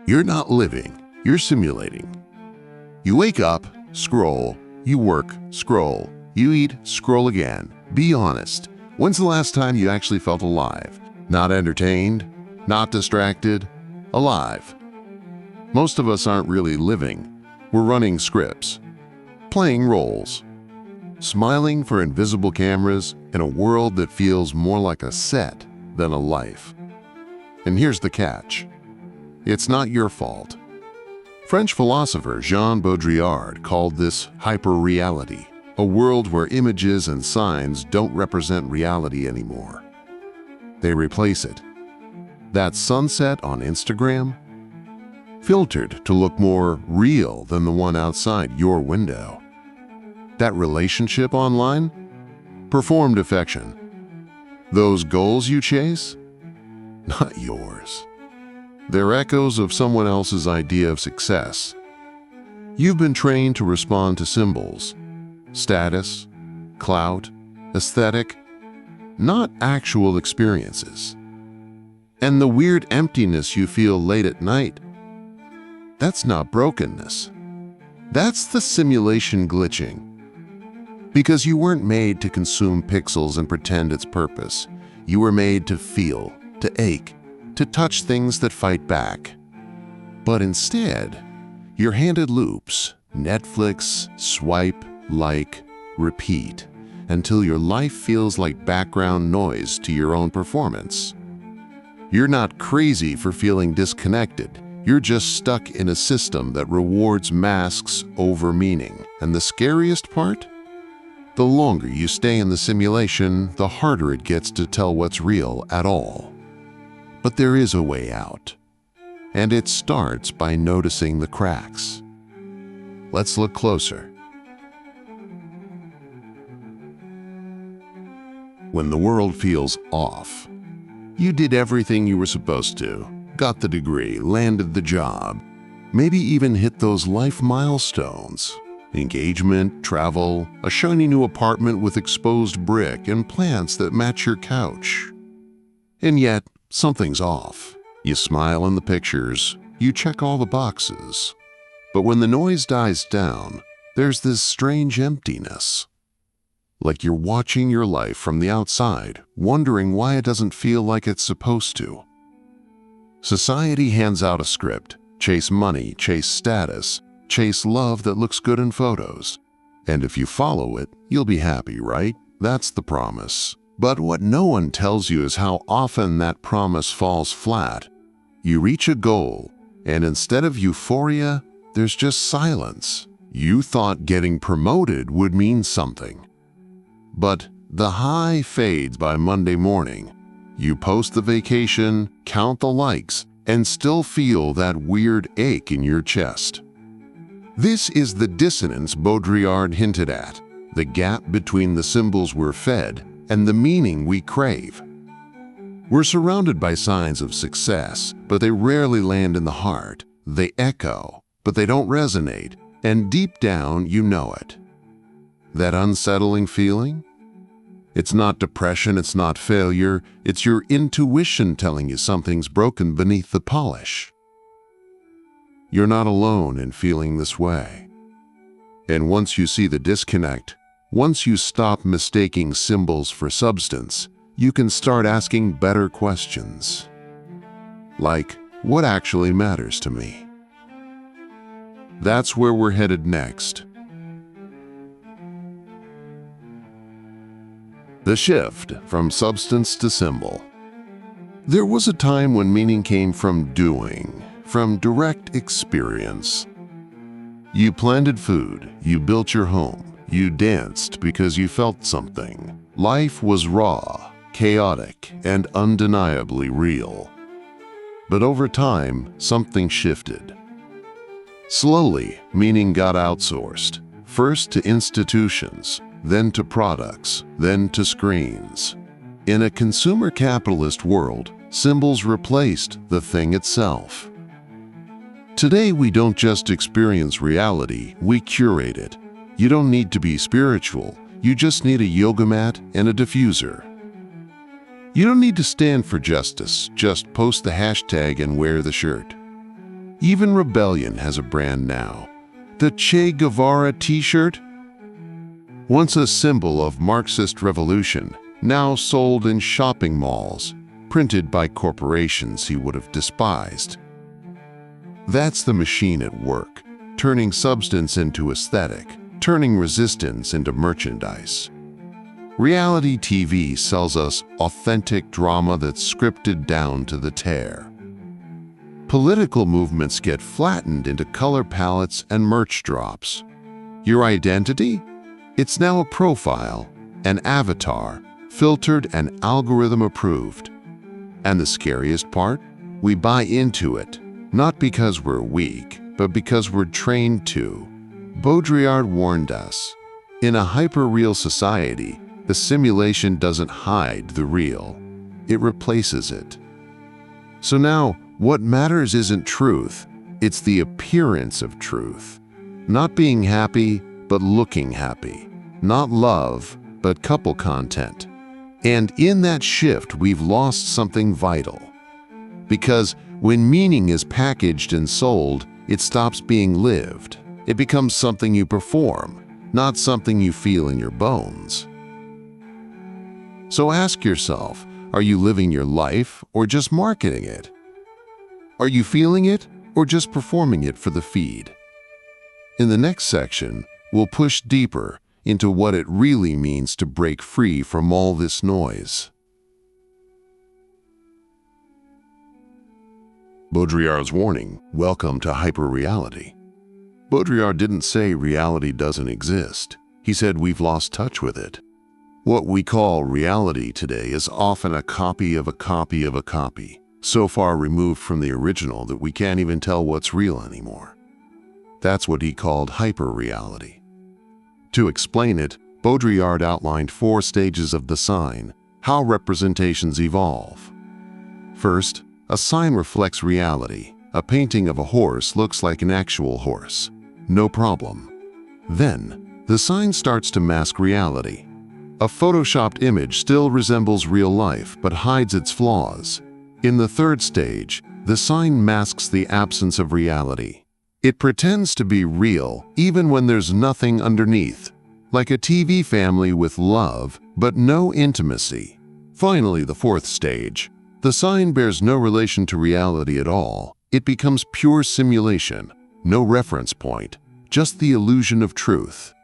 You're not living, you're simulating. You wake up, scroll, you work, scroll, you eat, scroll again. Be honest. When's the last time you actually felt alive? Not entertained, not distracted, alive. Most of us aren't really living. We're running scripts, playing roles, smiling for invisible cameras in a world that feels more like a set than a life. And here's the catch. It's not your fault. French philosopher Jean Baudrillard called this hyperreality, a world where images and signs don't represent reality anymore. They replace it. That sunset on Instagram, filtered to look more real than the one outside your window. That relationship online, performed affection. Those goals you chase, not yours. They're echoes of someone else's idea of success. You've been trained to respond to symbols, status, clout, aesthetic, not actual experiences. And the weird emptiness you feel late at night, that's not brokenness. That's the simulation glitching. Because you weren't made to consume pixels and pretend it's purpose. You were made to feel, to ache, to touch things that fight back. But instead, you're handed loops, Netflix, swipe, like, repeat, until your life feels like background noise to your own performance. You're not crazy for feeling disconnected. You're just stuck in a system that rewards masks over meaning. And the scariest part? The longer you stay in the simulation, the harder it gets to tell what's real at all. But there is a way out, and it starts by noticing the cracks. Let's look closer. When the world feels off, you did everything you were supposed to, got the degree, landed the job, maybe even hit those life milestones. Engagement, travel, a shiny new apartment with exposed brick and plants that match your couch. And yet, something's off. You smile in the pictures, you check all the boxes. But when the noise dies down, there's this strange emptiness. Like you're watching your life from the outside, wondering why it doesn't feel like it's supposed to. Society hands out a script: chase money, chase status, chase love that looks good in photos. And if you follow it, you'll be happy, right? That's the promise. But what no one tells you is how often that promise falls flat. You reach a goal, and instead of euphoria, there's just silence. You thought getting promoted would mean something. But the high fades by Monday morning. You post the vacation, count the likes, and still feel that weird ache in your chest. This is the dissonance Baudrillard hinted at, the gap between the symbols we're fed and the meaning we crave. We're surrounded by signs of success, but they rarely land in the heart. They echo, but they don't resonate, and deep down you know it. That unsettling feeling? It's not depression, it's not failure, it's your intuition telling you something's broken beneath the polish. You're not alone in feeling this way. And once you see the disconnect, once you stop mistaking symbols for substance, you can start asking better questions. Like, what actually matters to me? That's where we're headed next. The shift from substance to symbol. There was a time when meaning came from doing, from direct experience. You planted food, you built your home, you danced because you felt something. Life was raw, chaotic, and undeniably real. But over time, something shifted. Slowly, meaning got outsourced, first to institutions, then to products, then to screens. In a consumer capitalist world, symbols replaced the thing itself. Today, we don't just experience reality, we curate it. You don't need to be spiritual, you just need a yoga mat and a diffuser. You don't need to stand for justice, just post the hashtag and wear the shirt. Even rebellion has a brand now. The Che Guevara t-shirt, once a symbol of Marxist revolution, now sold in shopping malls, printed by corporations he would have despised. That's the machine at work, turning substance into aesthetic, turning resistance into merchandise. Reality TV sells us authentic drama that's scripted down to the tear. Political movements get flattened into color palettes and merch drops. Your identity? It's now a profile, an avatar, filtered and algorithm approved. And the scariest part? We buy into it, not because we're weak, but because we're trained to. Baudrillard warned us, in a hyper-real society, the simulation doesn't hide the real, it replaces it. So now, what matters isn't truth, it's the appearance of truth. Not being happy, but looking happy. Not love, but couple content. And in that shift, we've lost something vital. Because when meaning is packaged and sold, it stops being lived. It becomes something you perform, not something you feel in your bones. So ask yourself, are you living your life or just marketing it? Are you feeling it or just performing it for the feed? In the next section, we'll push deeper into what it really means to break free from all this noise. Baudrillard's warning, welcome to hyperreality. Baudrillard didn't say reality doesn't exist. He said we've lost touch with it. What we call reality today is often a copy of a copy of a copy, so far removed from the original that we can't even tell what's real anymore. That's what he called hyperreality. To explain it, Baudrillard outlined 4 stages of the sign, how representations evolve. First, a sign reflects reality. A painting of a horse looks like an actual horse. No problem. Then, the sign starts to mask reality. A photoshopped image still resembles real life but hides its flaws. In the third stage, the sign masks the absence of reality. It pretends to be real even when there's nothing underneath, like a TV family with love but no intimacy. Finally, the fourth stage. The sign bears no relation to reality at all. It becomes pure simulation, no reference point, just the illusion of truth.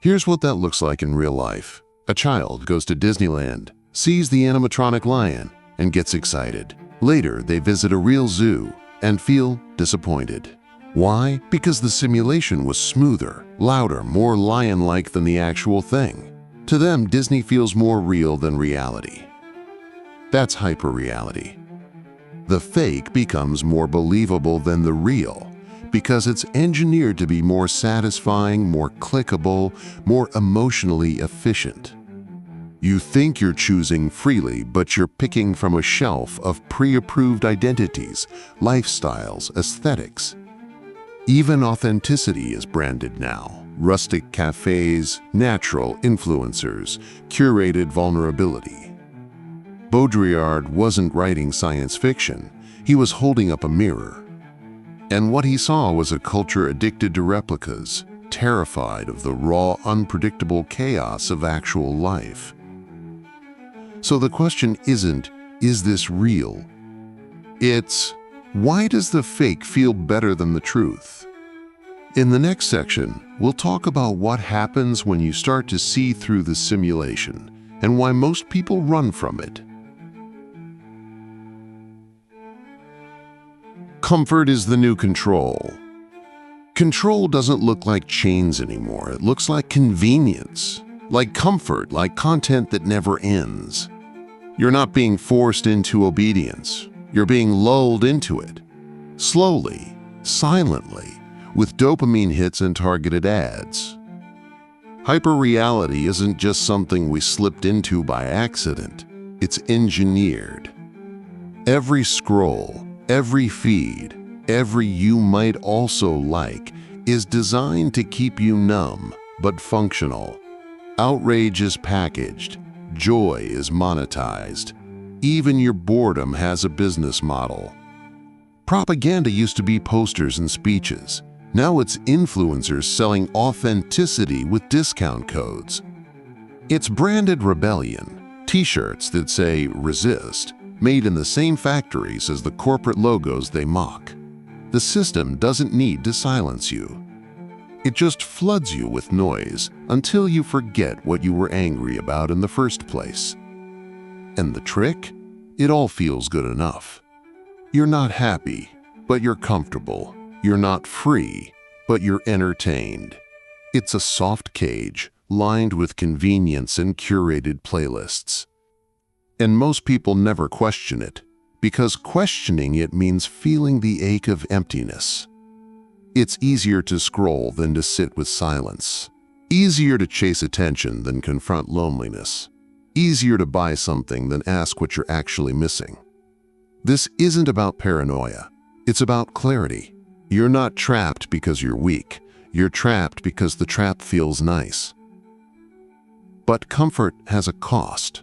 Here's what that looks like in real life. A child goes to Disneyland, sees the animatronic lion, and gets excited. Later, they visit a real zoo and feel disappointed. Why? Because the simulation was smoother, louder, more lion-like than the actual thing. To them, Disney feels more real than reality. That's hyperreality. The fake becomes more believable than the real because it's engineered to be more satisfying, more clickable, more emotionally efficient. You think you're choosing freely, but you're picking from a shelf of pre-approved identities, lifestyles, aesthetics. Even authenticity is branded now. Rustic cafes, natural influencers, curated vulnerability. Baudrillard wasn't writing science fiction. He was holding up a mirror. And what he saw was a culture addicted to replicas, terrified of the raw, unpredictable chaos of actual life. So the question isn't, is this real? It's, why does the fake feel better than the truth? In the next section, we'll talk about what happens when you start to see through the simulation and why most people run from it. Comfort is the new control. Control doesn't look like chains anymore. It looks like convenience, like comfort, like content that never ends. You're not being forced into obedience. You're being lulled into it, slowly, silently, with dopamine hits and targeted ads. Hyperreality isn't just something we slipped into by accident. It's engineered. Every scroll, every feed, every you might also like is designed to keep you numb but functional. Outrage is packaged. Joy is monetized. Even your boredom has a business model. Propaganda used to be posters and speeches. Now it's influencers selling authenticity with discount codes. It's branded rebellion, t-shirts that say "resist," made in the same factories as the corporate logos they mock. The system doesn't need to silence you. It just floods you with noise until you forget what you were angry about in the first place. And the trick? It all feels good enough. You're not happy, but you're comfortable. You're not free, but you're entertained. It's a soft cage lined with convenience and curated playlists. And most people never question it, because questioning it means feeling the ache of emptiness. It's easier to scroll than to sit with silence. Easier to chase attention than confront loneliness. Easier to buy something than ask what you're actually missing. This isn't about paranoia. It's about clarity. You're not trapped because you're weak. You're trapped because the trap feels nice. But comfort has a cost.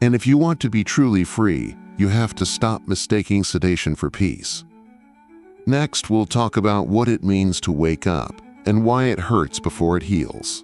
And if you want to be truly free, you have to stop mistaking sedation for peace. Next, we'll talk about what it means to wake up and why it hurts before it heals.